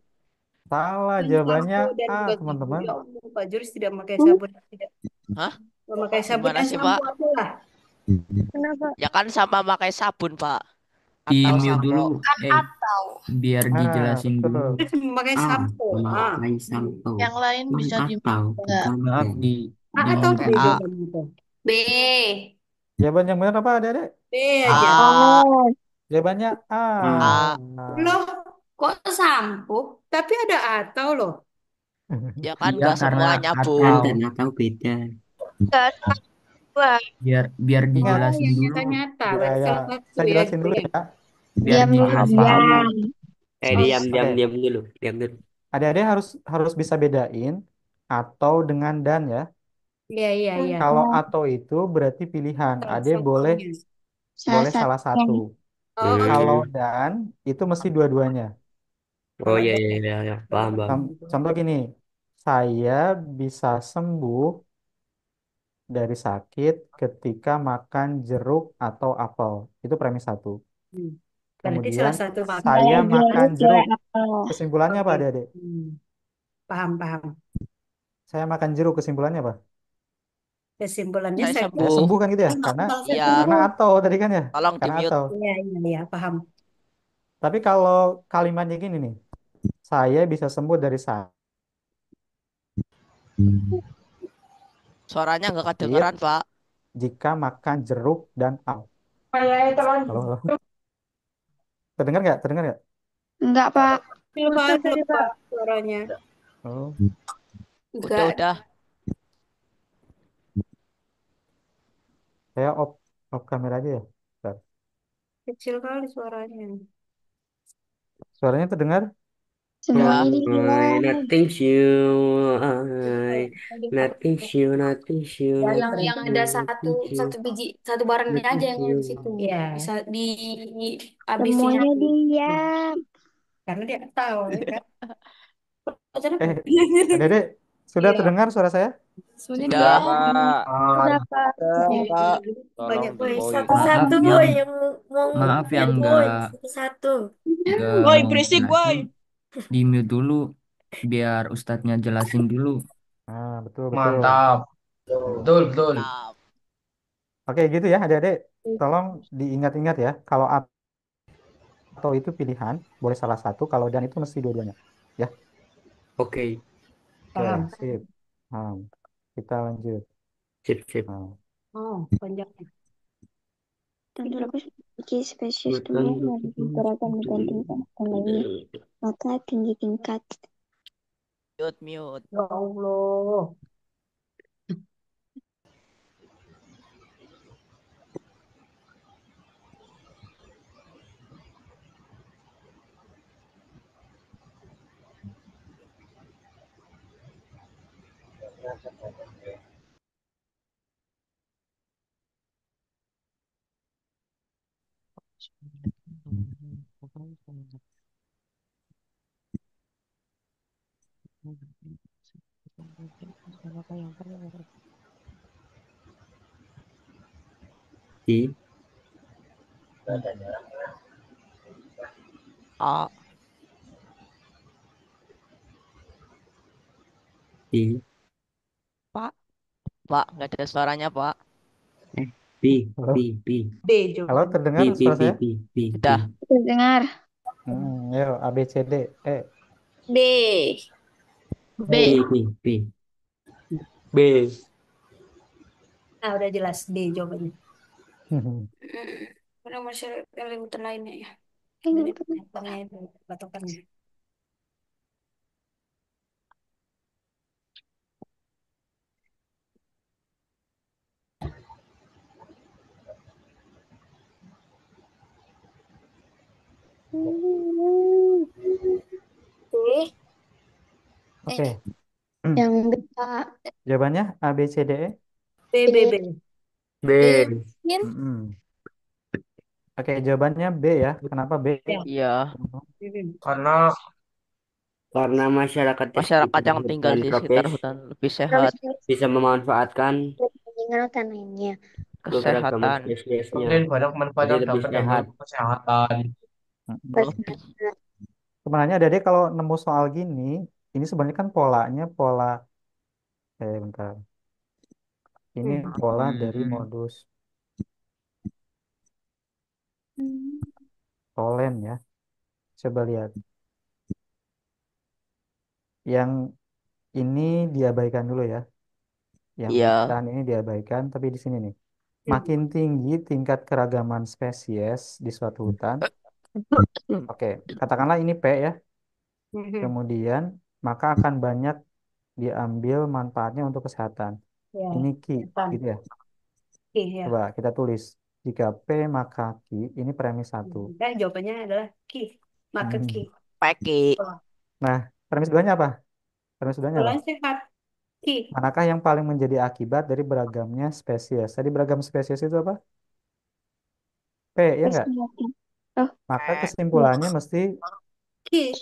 Salah, sampo jawabannya dan A, juga teman-teman. ya Allah, Pak Juris tidak memakai sabun. Tidak Hah? memakai sabun Gimana dan sih, sampo Pak? adalah. Kenapa? Ya kan sama pakai sabun, Pak. Di Atau mute sampo. dulu. Atau Biar dijelasin dulu. Betul. Terus memakai sampo. sampo. Yang lain bisa enggak? Maaf A di atau mute B A. dulu. jawabannya itu? B. Jawaban yang benar apa, adik-adik? B aja. A. Jawabannya A. A. Loh, kok sampo? Tapi ada atau loh. Ya kan Iya, nggak karena semua atau nyambung. Enggak, dua. biar Ingat, dijelasin yang dulu. nyata-nyata. ya, Berarti ya. salah satu Saya ya. jelasin dulu ya. Biar Diam dulu, dijelasin dulu. diam. Oke. diam dulu, diam dulu. Adik-adik harus harus bisa bedain atau dengan dan ya. Iya, iya, iya. Kalau atau itu berarti pilihan. Salah Adik boleh satunya. salah satu. Oh, Kalau dan itu mesti dua-duanya. Oh kalau iya, ada. iya, iya, iya. Paham, paham. Contoh gini, saya bisa sembuh dari sakit ketika makan jeruk atau apel. Itu premis satu. Hmm. Berarti Kemudian salah satu saya maknanya makan jeruk. apel. Kesimpulannya apa, Oke. adik-adik? Paham, paham. Saya makan jeruk, kesimpulannya apa? Kesimpulannya Saya saya Saya sembuh. sembuh kan gitu ya? Karena Iya. atau tadi kan ya? Tolong di Karena mute. atau. Iya, iya, iya, paham. Tapi kalau kalimatnya gini nih, saya bisa sembuh dari sakit Suaranya nggak kedengeran, Pak. jika makan jeruk dan apel. Halo, halo. Terdengar nggak? Terdengar nggak? Enggak, Pak. Belum Putus ada tadi, Pak. Pak suaranya. Oh, Udah. saya off kamera aja ya. Bentar. Kecil kali suaranya. Suaranya terdengar? Semuanya Ya. diam. Nothing nothing Yang ada satu biji satu barangnya aja yang di situ. Iya. Bisa dihabisin. Semuanya diam. Karena dia tahu ya kan. Adek, sudah Iya. terdengar suara saya? Sudah. Pak. Sudah, Pak. Pak. Banyak Tolong boy. Satu boy yang maaf yang Satu. Woi, mau berisik, jelasin, woi. di mute dulu biar ustadznya jelasin dulu. Ah, betul, betul. Mantap. Betul, betul. Nah, Oke, gitu ya adik-adik. Tolong diingat-ingat ya. Kalau atau itu pilihan, boleh salah satu. Kalau dan itu mesti dua-duanya. Ya. Oke, Oke, Paham. sip. Kita lanjut. sip, sip. Oh, panjangnya. Tentu memiliki spesies tumbuhan yang beragam dan tingkat lainnya. Maka tinggi tingkat. mute. Ya Allah. I. A. T. Pak, Pak, nggak ada suaranya, Pak. P. Halo, P. P. B halo, jawabannya. terdengar P. suara P. saya? P. P. P. Udah. Dengar. Ayo, A, B, C, D, E. B. B. P. P. P. B. Nah, udah jelas B jawabannya. Karena masyarakat kalimantan lainnya ya. Dari patokannya itu, patokannya. B. Oke, Yang B, Pak. jawabannya A, B, C, D, E. B, B, B. B. Mungkin Oke, jawabannya B ya. Kenapa B? Ya. Iya. Karena Masyarakat di Masyarakat sekitar yang tinggal hutan di sekitar tropis hutan lebih sehat, bisa memanfaatkan Peninggalan lainnya. keberagaman kesehatan, spesiesnya, kemudian banyak manfaat jadi yang lebih dapat sehat. diambil untuk kesehatan. lebih. Sebenarnya Dede kalau nemu soal gini, ini sebenarnya kan polanya pola, bentar. Ini pola dari modus Tholen ya. Coba lihat. Yang ini diabaikan dulu ya. Yang Iya. hutan ini diabaikan, tapi di sini nih. Makin tinggi tingkat keragaman spesies di suatu hutan. Oke, katakanlah ini P ya. Kemudian maka akan banyak diambil manfaatnya untuk kesehatan. Ya. Ini Q, Depan. gitu ya. Iya. Coba kita tulis. Jika P maka Q, ini premis 1. Nah, jawabannya adalah Ki. Maka Ki. Peki. Nah, premis 2-nya apa? Premis 2-nya apa? Polanya sehat. Ki. Manakah yang paling menjadi akibat dari beragamnya spesies? Tadi beragam spesies itu apa? P, ya enggak? Kesehatan. Oh, Maka kesimpulannya mesti Ki. Q.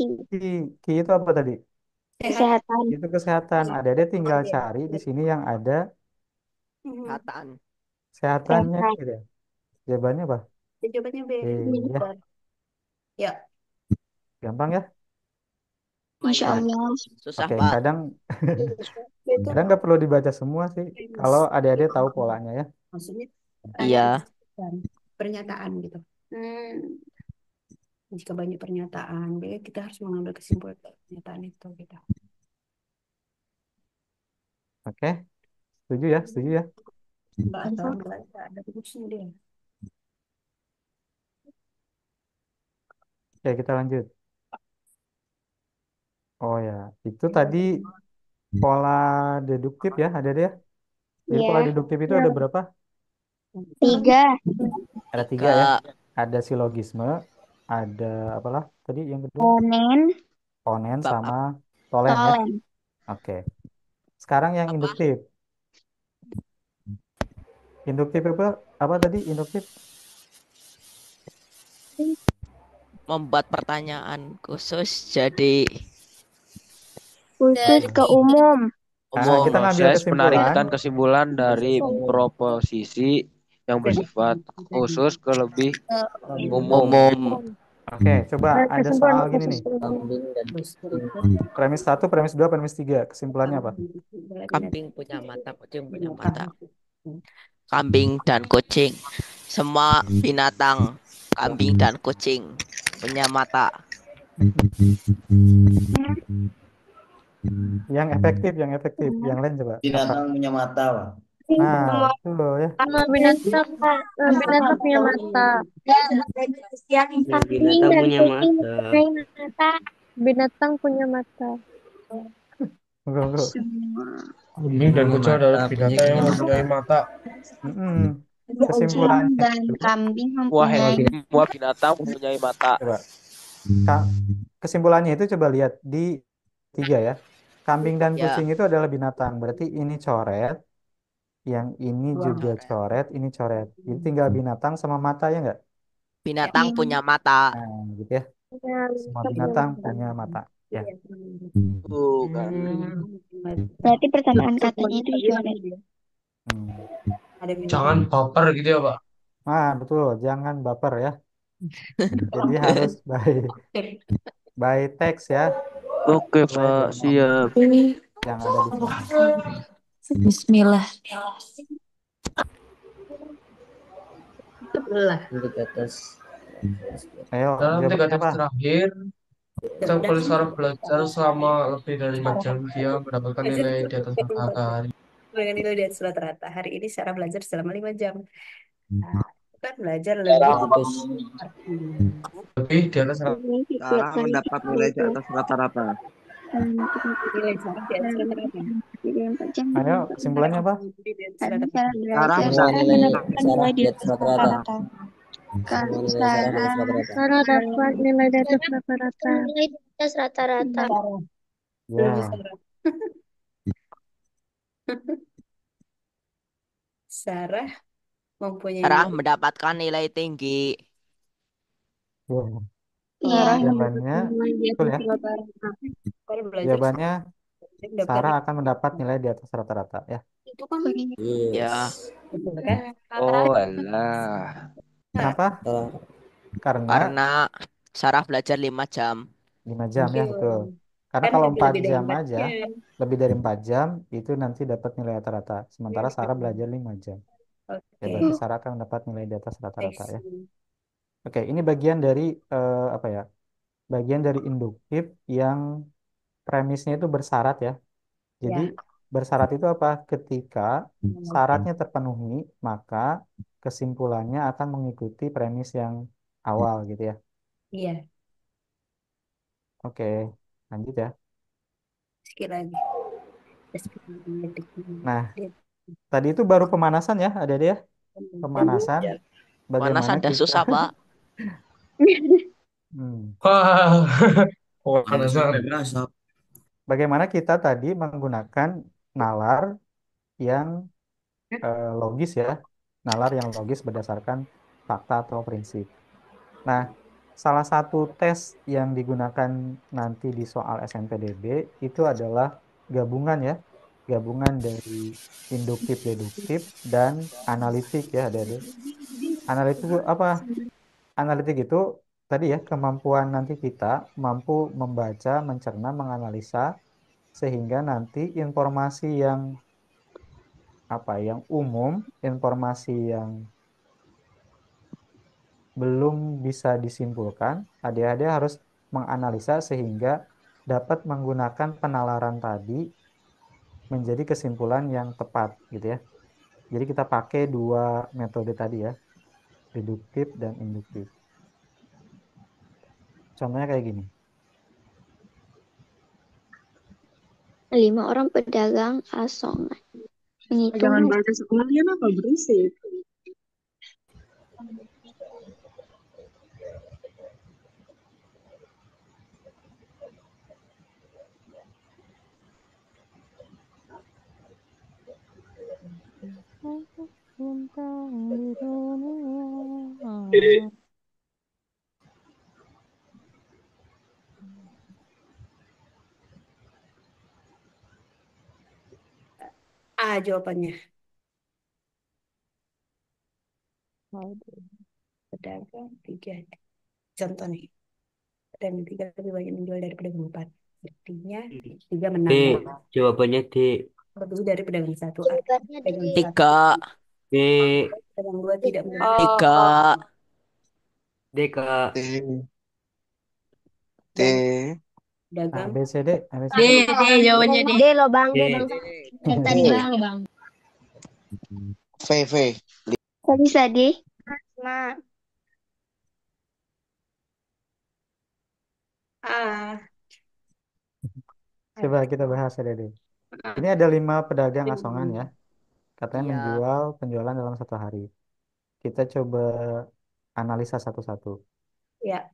Q itu apa tadi? Sehat. kesehatan. Itu kesehatan. Ada tinggal cari di sini yang ada Kesehatan. kesehatannya Sehat. gitu ya. Jawabannya apa? Jawabannya B. Ya, Ya. gampang ya. Insya Allah. Susah, Oke, Pak. kadang Itu kadang nggak perlu dibaca semua sih. Kalau adik-adik tahu polanya ya. maksudnya Iya. pernyataan gitu. Jika banyak pernyataan, kita harus mengambil kesimpulan dari pernyataan itu gitu. Oke, setuju ya, setuju ya. Nggak ada rumusnya dia. Oke, kita lanjut. Oh ya, itu tadi pola deduktif ya, ada deh. Jadi pola Ya. deduktif itu ada berapa? 3. Ada 3 ya. Ada silogisme, ada apalah tadi yang kedua? Ponen sama tolen ya. Tolen. Oke. Sekarang yang induktif. Induktif apa tadi? Induktif Membuat pertanyaan khusus jadi Khusus ke umum. Nah, kita ngambil Proses kesimpulan. penarikan kesimpulan dari proposisi yang bersifat khusus ke lebih umum. Oke, coba ada soal gini nih. Premis 1, premis 2, premis 3. Kesimpulannya apa? kambing punya mata, kucing punya mata. Kambing dan kucing. Semua binatang, kambing dan kucing punya mata. Yang efektif. Yang lain coba. Binatang punya mata, Pak. Nah, itu loh ya. Binatang punya mata. Binatang punya mata. Binatang punya mata. Bro. Kambing dan kucing adalah binatang yang mempunyai mata. Kesimpulannya. Dan kambing Wah, mempunyai semua binatang mempunyai mata. Coba. Kesimpulannya itu coba lihat di 3 ya. Kambing dan Ya. kucing itu adalah binatang. Berarti ini coret. Yang ini juga coret. Ini coret. Jadi tinggal binatang sama mata ya enggak? Binatang punya mata. Nah, gitu ya. Semua binatang punya mata. Ya. Bukan. Berarti persamaan katanya itu dicoret. Jangan baper gitu ya, Pak. Nah, betul. Jangan baper ya. Jadi harus by text ya. Oke, Pak. Siap. yang ada di sini. Bismillah. Sebelah. Indikator. Ayo, Dalam jawabannya negatif apa? terakhir, sampel saraf belajar selama lebih dari 5 jam, dia mendapatkan nilai di atas rata-rata hari. Dengan nilai di atas rata-rata. Hari ini Sarah belajar selama 5 jam. Nah, itu kan belajar lebih artinya. Lebih di atas Ini setiap Sarah kali mendapat nilai di belajar atas rata-rata. Nilai Sarah di atas rata-rata. dari 4 jam. Ayo, kesimpulannya apa? Karena Sarah Sarah belajar, Semua Sarah nilai mendapatkan Sarah nilai di di atas atas rata-rata. rata-rata. Kalau Semua nilai Sarah di atas Sarah rata-rata. Sarah dapat nilai di atas rata-rata. Nilai di atas rata-rata. Belum Ya, Sarah. Sarah mempunyai Sarah nilai. mendapatkan nilai tinggi. ya. Sarah Jawabannya nilai di betul atas ya. rata-rata. Kalau belajar Jawabannya daftar Sarah akan mendapat nilai di atas rata-rata ya. itu kan Ya, betul kan? Oh alah. Kenapa? Karena karena Sarah belajar 5 jam. 5 jam ya, betul. Karena Kan kalau lebih 4 dari jam 4 aja, jam. lebih dari 4 jam itu nanti dapat nilai rata-rata. Sementara Sarah Hmm. belajar 5 jam. Ya, Oke. berarti Sarah akan mendapat nilai di atas I rata-rata ya. see. Oke, ini bagian dari apa ya? Bagian dari induktif yang premisnya itu bersyarat ya. Jadi Ya. bersyarat itu apa? Ketika syaratnya terpenuhi, maka kesimpulannya akan mengikuti premis yang awal gitu ya. Iya, Oke, lanjut ya. sekali lagi. Nah, tadi itu baru pemanasan ya, ada ya. Pemanasan. Mana Bagaimana ada kita? susah, Pak? Wah, Dari panas sampai banget. berasa. Bagaimana kita tadi menggunakan nalar yang logis ya, nalar yang logis berdasarkan fakta atau prinsip. Nah, salah satu tes yang digunakan nanti di soal SNPDB itu adalah gabungan ya, gabungan dari induktif, deduktif, dan analitik ya, ada. Analitik itu apa? Analitik itu tadi ya, kemampuan nanti kita mampu membaca, mencerna, menganalisa sehingga nanti informasi yang apa yang umum, informasi yang belum bisa disimpulkan, adik-adik harus menganalisa sehingga dapat menggunakan penalaran tadi menjadi kesimpulan yang tepat gitu ya. Jadi kita pakai dua metode tadi ya, deduktif dan induktif. Contohnya kayak gini. 5 orang pedagang asongan menghitung Jangan baca sekalian apa berisik. A jawabannya. Pedagang 3. Contoh nih. Pedagang 3 lebih banyak menjual dari pedagang 4. Artinya 3 menang. D. Jawabannya D. Lebih dari pedagang 1. Jawabannya Pedagang D. 1. 3. D. Pedagang 2 tidak menang. 3. D, Kak. T. Dagang. A, B, C, D. A, B, C, D, D. D jawabannya D. D loh bang, D D. bang. Kan tadi bang. V. V. Kok bisa deh? Nah, A. Coba kita bahas ya, Dede. Ini ada 5 pedagang asongan ya. Katanya Iya. menjual penjualan dalam 1 hari. Kita coba analisa satu-satu. Ya.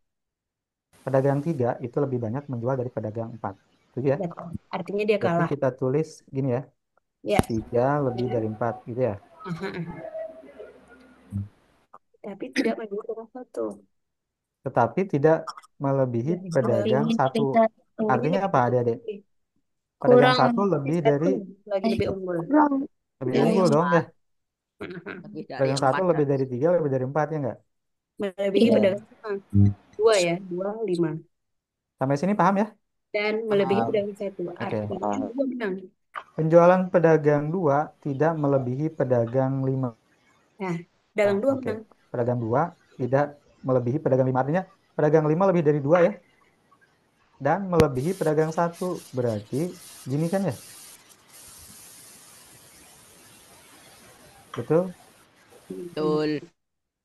Pedagang 3 itu lebih banyak menjual dari pedagang 4. Setuju ya? Artinya dia Berarti kalah. kita tulis gini ya. Ya. 3 lebih dari 4 gitu ya. Tapi tidak menjual pedagang 1. Tetapi tidak melebihi pedagang 1. Artinya apa, adik-adik? Pedagang 1 lebih dari Lagi lebih unggul. lebih Ya, unggul ya. dong ya. Lebih dari Pedagang 1 4. lebih dari 3, lebih dari 4 ya enggak? Melebihi Iya. pedagang 2 ya. 2, 5. Sampai sini paham ya? dan melebihi Ah, pedagang satu. Oke. Artinya dua menang. Penjualan pedagang 2 tidak melebihi pedagang 5. Nah, dagang dua Oke. menang. Pedagang 2 tidak melebihi pedagang 5. Artinya pedagang 5 lebih dari 2 ya. Dan melebihi pedagang 1. Berarti gini kan ya? Betul? Betul.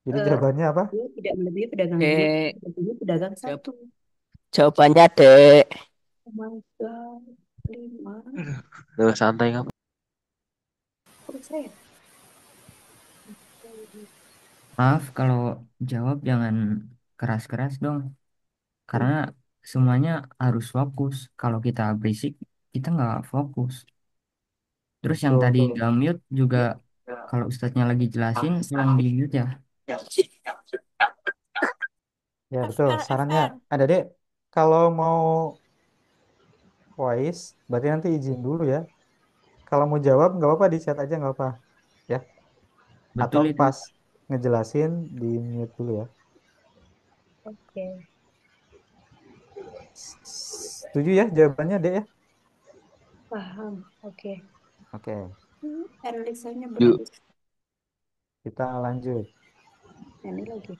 Jadi Eh, jawabannya apa? Dua tidak melebihi pedagang dua, Dek. melebihi pedagang Jawab- satu. Jawabannya dek. Oh my God, 5. Tuh, santai kamu. Kok saya? Maaf kalau jawab jangan keras-keras dong. Karena semuanya harus fokus. Kalau kita berisik, kita nggak fokus. Terus yang tadi Betul. nggak mute juga kalau ustadznya lagi jelasin, tolong di mute ya. Ya, betul. Sarannya ada, Dek. Kalau mau voice, berarti nanti izin dulu ya. Kalau mau jawab, nggak apa-apa, di chat aja nggak apa. Ya. Atau Betul itu. pas ngejelasin, di mute dulu ya. Oke. Setuju ya jawabannya, Dek ya? Paham. Oke. Oke, Analisanya Yuk. bagus. kita lanjut. Ini lagi.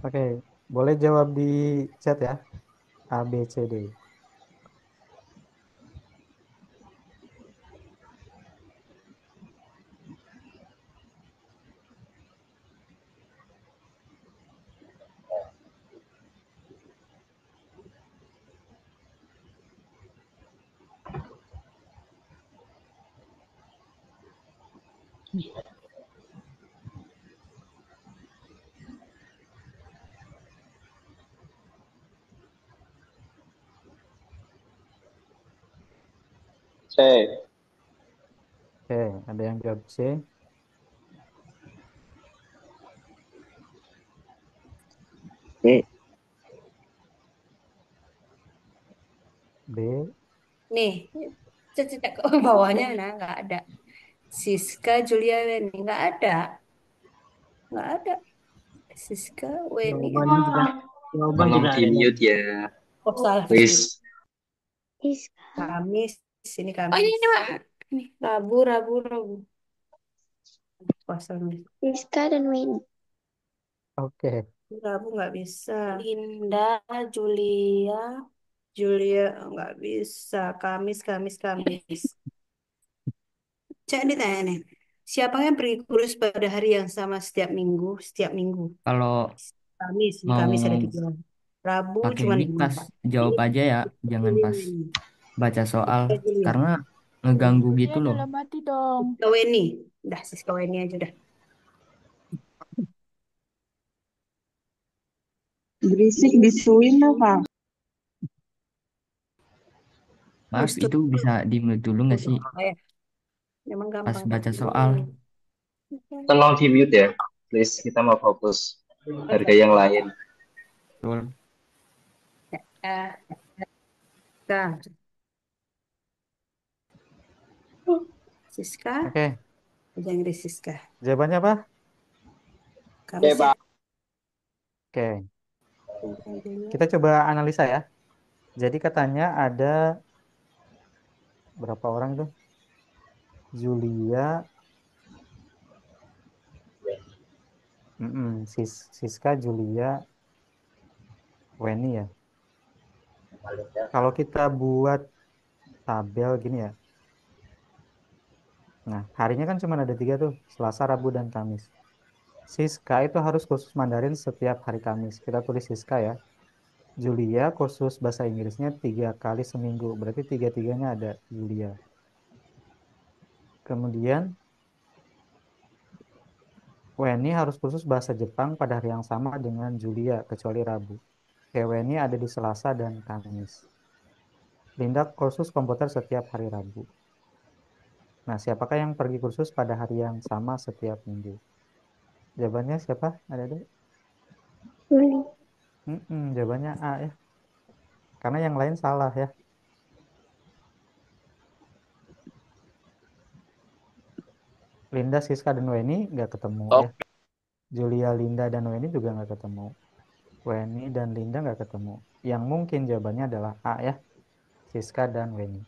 Oke, boleh jawab di chat ya. A, B, C, D. C. Oke, ada yang jawab C. B. B. Nih, cecek ke bawahnya nah nggak ada. Siska Julia Weni nggak ada, nggak ada. Siska Weni. Jawaban Tolong tidak di ada. mute ya, Oh salah. please. Kamis, ini Oh ini Kamis. Pak. Ini Rabu, Rabu, Rabu. Kosong. Rizka dan Weni. Oke. Rabu nggak bisa. Linda, Julia, Julia nggak bisa. Kamis, Kamis, Kamis. Cek ditanya nih. Siapa yang pergi kurus pada hari yang sama setiap minggu? Setiap minggu. Kalau Kamis, di mau Kamis ada 3. Rabu pakai cuma mic pas 4. jawab Ini aja ya, jangan Julia pas Weni. baca soal. Julia. Karena ngeganggu Dia gitu loh. dalam hati dong. Siska Weni. Dah, Siska Weni aja dah. Berisik disuin apa? Maaf, itu bisa di mute dulu nggak sih Ya, memang pas gampang. baca soal? Tolong di mute ya, please. Kita mau fokus harga yang lain. Betul. Eh, Siska. Siska. Oke. Jangan di Siska. Jawabannya apa? Kamis ya. Oke. Kita coba analisa ya. Jadi katanya ada berapa orang itu? Julia, Siska, Julia, Weni ya. Kalau kita buat tabel gini ya. Nah, harinya kan cuma ada 3 tuh, Selasa, Rabu, dan Kamis. Siska itu harus kursus Mandarin setiap hari Kamis. Kita tulis Siska ya. Julia kursus bahasa Inggrisnya 3 kali seminggu. Berarti tiga-tiganya ada Julia. Kemudian Weni harus kursus bahasa Jepang pada hari yang sama dengan Julia, kecuali Rabu. Weni ada di Selasa dan Kamis. Linda kursus komputer setiap hari Rabu. Nah, siapakah yang pergi kursus pada hari yang sama setiap minggu? Jawabannya siapa? Ada? Jawabannya A ya. Karena yang lain salah ya. Linda, Siska, dan Weni nggak ketemu ya. Oke. Julia, Linda, dan Weni juga nggak ketemu. Weni dan Linda nggak ketemu. Yang mungkin jawabannya adalah A ya. Siska dan Weni.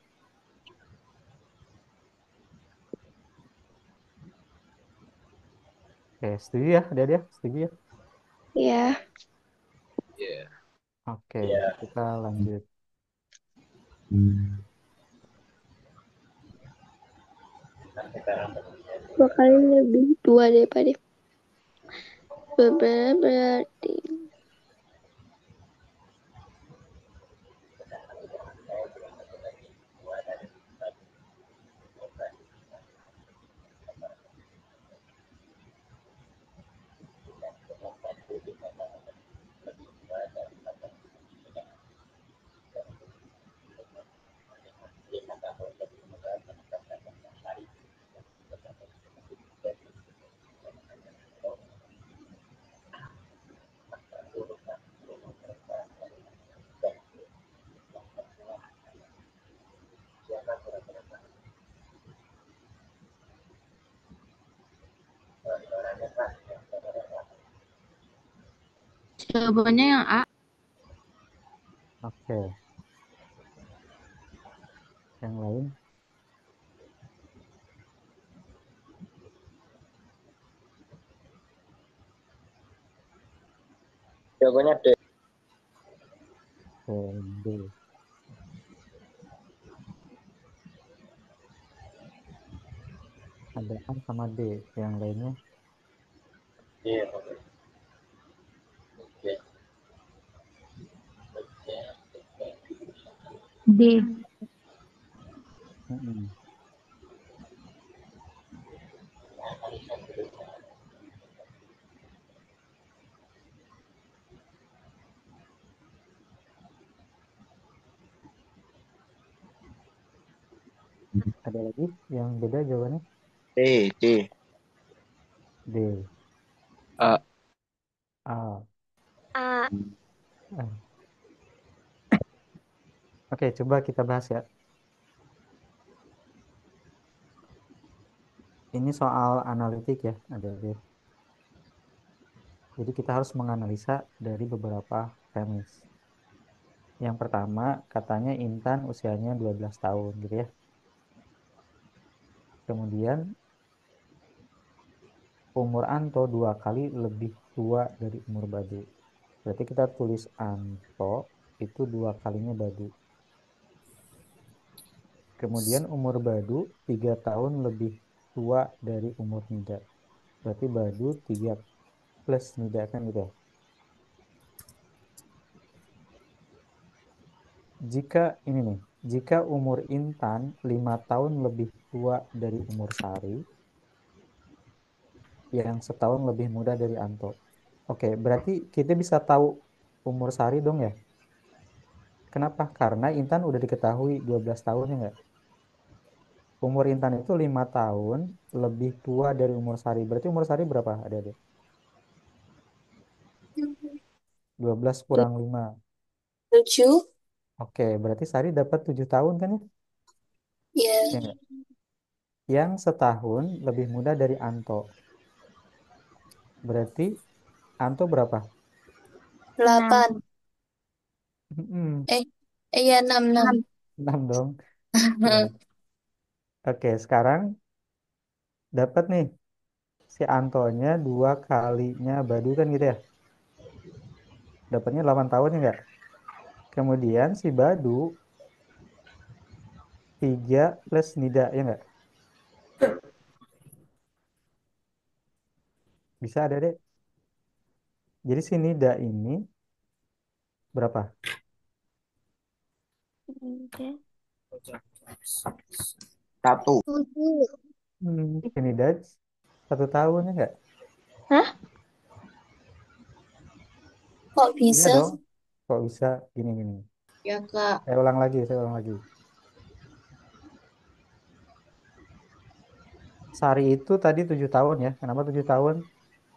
Oke, setuju ya? Dia setuju ya? Ya. Oke, kita lanjut. Dua kali lebih tua daripada berarti Jawabannya yang A. Oke, yang lain? Jawabannya D. Oke, D. Ada A sama D. Yang lainnya? D. Mm-mm. Ada lagi yang beda jawabannya? D. D. A. A. A. Ah. Oke, coba kita bahas ya. Ini soal analitik ya, ada D. Jadi kita harus menganalisa dari beberapa premis. Yang pertama, katanya Intan usianya 12 tahun gitu ya. Kemudian umur Anto 2 kali lebih tua dari umur Badu. Berarti kita tulis Anto itu 2 kalinya Badu. Kemudian umur Badu 3 tahun lebih tua dari umur Nida. Berarti Badu 3 plus Nida kan gitu ya. Jika ini nih, jika umur Intan 5 tahun lebih tua dari umur Sari, yang setahun lebih muda dari Anto. Oke, berarti kita bisa tahu umur Sari dong ya. Kenapa? Karena Intan udah diketahui 12 tahun ya nggak? Umur Intan itu 5 tahun lebih tua dari umur Sari. Berarti umur Sari berapa? Ada. 12 kurang 5. 7. Oke, berarti Sari dapat 7 tahun kan ya? Ya. Ya nggak? Yang setahun lebih muda dari Anto. Berarti Anto berapa? 8. Hmm, Ya 6, 6. 6 dong. Ya. Oke, sekarang dapat nih si Antonya 2 kalinya Badu kan gitu ya. Dapatnya 8 tahun ya enggak? Kemudian si Badu 3 plus Nida ya enggak? Bisa ada deh. Jadi si Nida ini berapa? Satu. Si Nida 1 tahun ya enggak? Hah? Kok Iya bisa? dong. Kok bisa gini-gini? Ya, Kak. Saya ulang lagi. Sari itu tadi 7 tahun ya. Kenapa 7 tahun?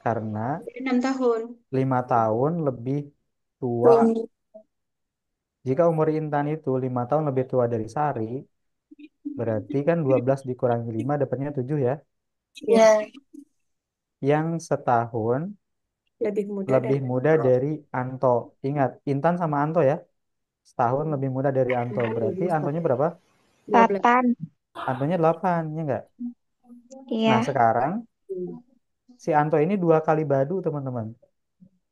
Karena 6 tahun. 5 tahun lebih tua. Jika umur Intan itu 5 tahun lebih tua dari Sari, berarti kan 12 dikurangi 5 dapatnya 7 ya. Ya. Yang setahun Lebih muda lebih muda dari Anto. Ingat, Intan sama Anto ya. Setahun lebih muda dari Anto. Berarti Antonya berapa? 8. Antonya 8, ya enggak? Iya. Nah, sekarang si Anto ini 2 kali Badu, teman-teman.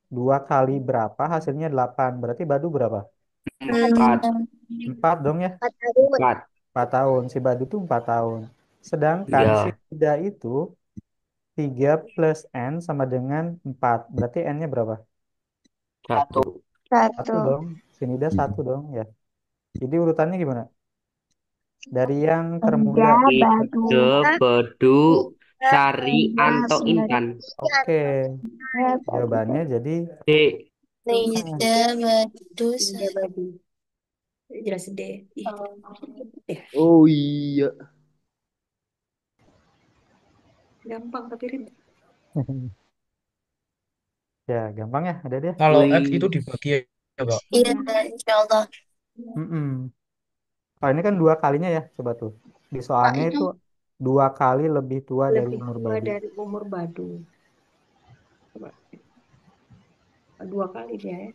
2 kali berapa? Hasilnya 8. Berarti Badu berapa? 4 dong ya. 4 tahun. 4 tahun. Si Badu tuh 4 tahun. Sedangkan si Ya. Ida itu 3 plus N sama dengan 4. Berarti N-nya berapa? 1. 1 dong. Si Nida 1 dong ya. Jadi urutannya gimana? Dari yang termuda. Ide, Bedu, Sari, Anto, Intan. Oke. Jawabannya jadi D. Nida Badus. Nida Badu. Jelas D. Oh iya. Gampang tapi ribet. ya gampang ya, ada dia. Kalau X itu dibagi ya, Kak. Iya, insya Allah. Oh, ini kan 2 kalinya ya, coba tuh. Di soalnya itu 2 kali lebih tua dari Lebih umur tua Badu. dari umur Badu. Coba. 2 kali dia ya.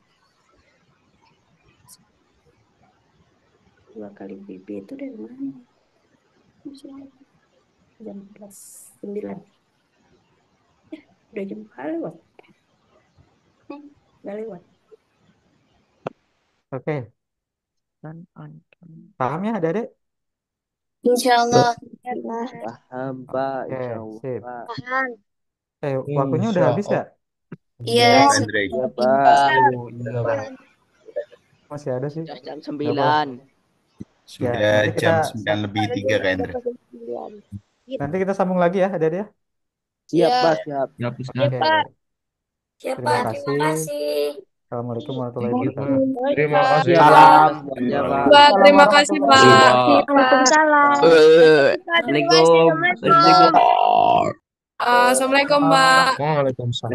2 kali bibi itu dari mana? Jam 9. Udah jam lewat. Udah lewat. Oke. Paham ya, Adek? Insya Allah. Paham, Pak. Oke, Insya sip. Allah, Pak. Paham. Waktunya udah habis ya? Iya. Iya, Pak. Iya, Pak. Masih ada sih. Sudah jam Nggak apa. 9. Ya, Sudah nanti jam kita 9:03 Kak Hendra. nanti kita sambung lagi ya, Adek ya. Siap, Iya. Pak. Siap. Oke. Siapa? Terima Terima kasih. kasih. Assalamualaikum warahmatullahi wabarakatuh. Terima kasih. Salam semuanya, Pak. Pak, terima kasih, Pak. Waalaikumsalam. Assalamualaikum. Assalamualaikum, Pak. Waalaikumsalam.